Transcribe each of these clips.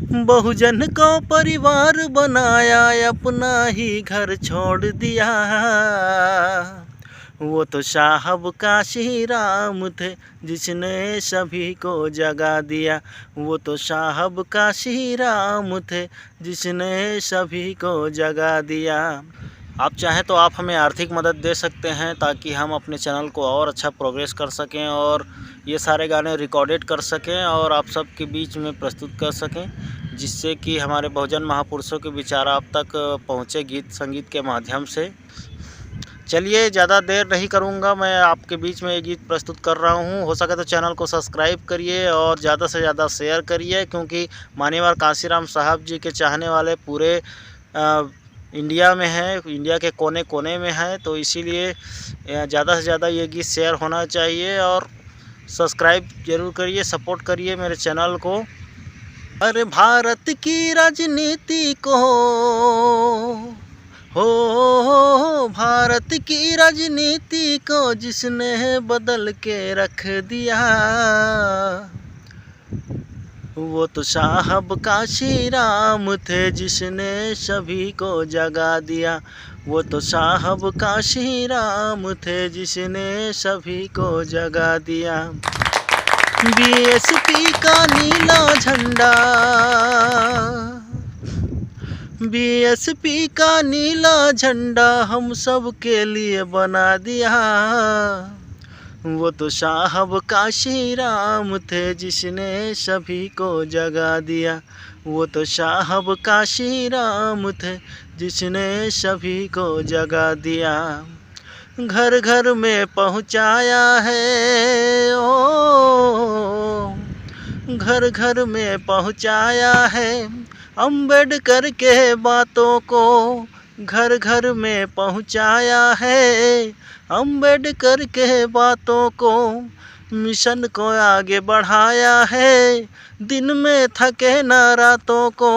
बहुजन को परिवार बनाया, अपना ही घर छोड़ दिया। वो तो साहब काशी राम थे, जिसने सभी को जगा दिया। वो तो साहब काशी राम थे, जिसने सभी को जगा दिया। आप चाहें तो आप हमें आर्थिक मदद दे सकते हैं, ताकि हम अपने चैनल को और अच्छा प्रोग्रेस कर सकें और ये सारे गाने रिकॉर्डेड कर सकें और आप सबके बीच में प्रस्तुत कर सकें, जिससे कि हमारे बहुजन महापुरुषों के विचार आप तक पहुँचे गीत संगीत के माध्यम से। चलिए, ज़्यादा देर नहीं करूँगा, मैं आपके बीच में ये गीत प्रस्तुत कर रहा हूँ। हो सके तो चैनल को सब्सक्राइब करिए और ज़्यादा से ज़्यादा शेयर करिए, क्योंकि मान्यवर काशीराम साहब जी के चाहने वाले पूरे इंडिया में है, इंडिया के कोने कोने में है। तो इसीलिए ज़्यादा से ज़्यादा ये गीत शेयर होना चाहिए और सब्सक्राइब ज़रूर करिए, सपोर्ट करिए मेरे चैनल को। अरे भारत की राजनीति को हो, भारत की राजनीति को जिसने बदल के रख दिया, वो तो साहब काशी राम थे, जिसने सभी को जगा दिया। वो तो साहब काशी राम थे, जिसने सभी को जगा दिया। बीएसपी का नीला झंडा, बीएसपी का नीला झंडा हम सब के लिए बना दिया। वो तो साहब काशी राम थे, जिसने सभी को जगा दिया। वो तो साहब काशी राम थे, जिसने सभी को जगा दिया। घर घर में पहुँचाया है, ओ घर घर में पहुँचाया है अम्बेडकर के बातों को। घर घर में पहुँचाया है अम्बेडकर के बातों को। मिशन को आगे बढ़ाया है, दिन में थके न रातों को।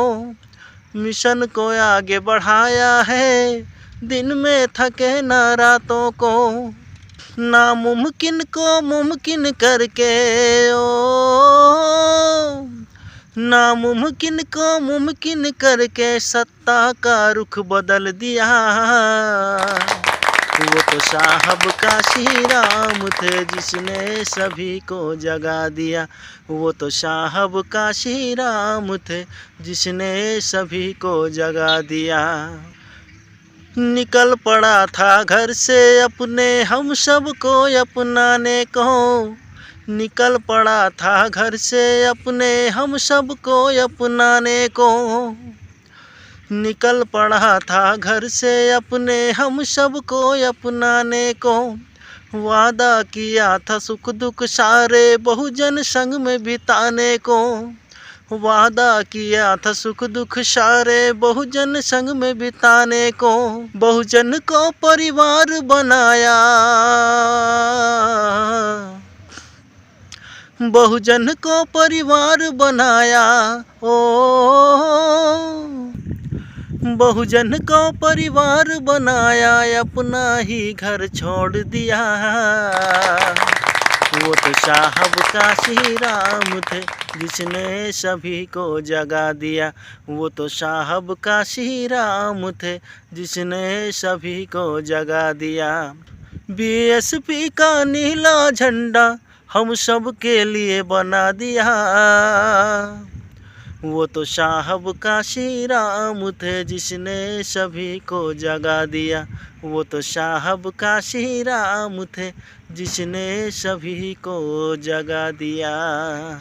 मिशन को आगे बढ़ाया है, दिन में थके न रातों को। नामुमकिन को मुमकिन करके, ओ नामुमकिन को मुमकिन करके सत्ता का रुख बदल दिया। वो तो साहब काशी राम थे, जिसने सभी को जगा दिया। वो तो साहब काशी राम थे, जिसने सभी को जगा दिया। निकल पड़ा था घर से अपने हम सब को अपनाने को। निकल पड़ा था घर से अपने हम सब को अपनाने को। निकल पड़ा था घर से अपने हम सब को अपनाने को। वादा किया था सुख दुख सारे बहुजन संग में बिताने को। वादा किया था सुख दुख सारे बहुजन संग में बिताने को। बहुजन को परिवार बनाया, बहुजन को परिवार बनाया। ओ बहुजन को परिवार बनाया, अपना ही घर छोड़ दिया। वो तो साहब काशी राम थे, जिसने सभी को जगा दिया। वो तो साहब काशी राम थे, जिसने सभी को जगा दिया। बीएसपी का नीला झंडा हम सब के लिए बना दिया। वो तो साहब काशी राम थे, जिसने सभी को जगा दिया। वो तो साहब काशी राम थे, जिसने सभी को जगा दिया।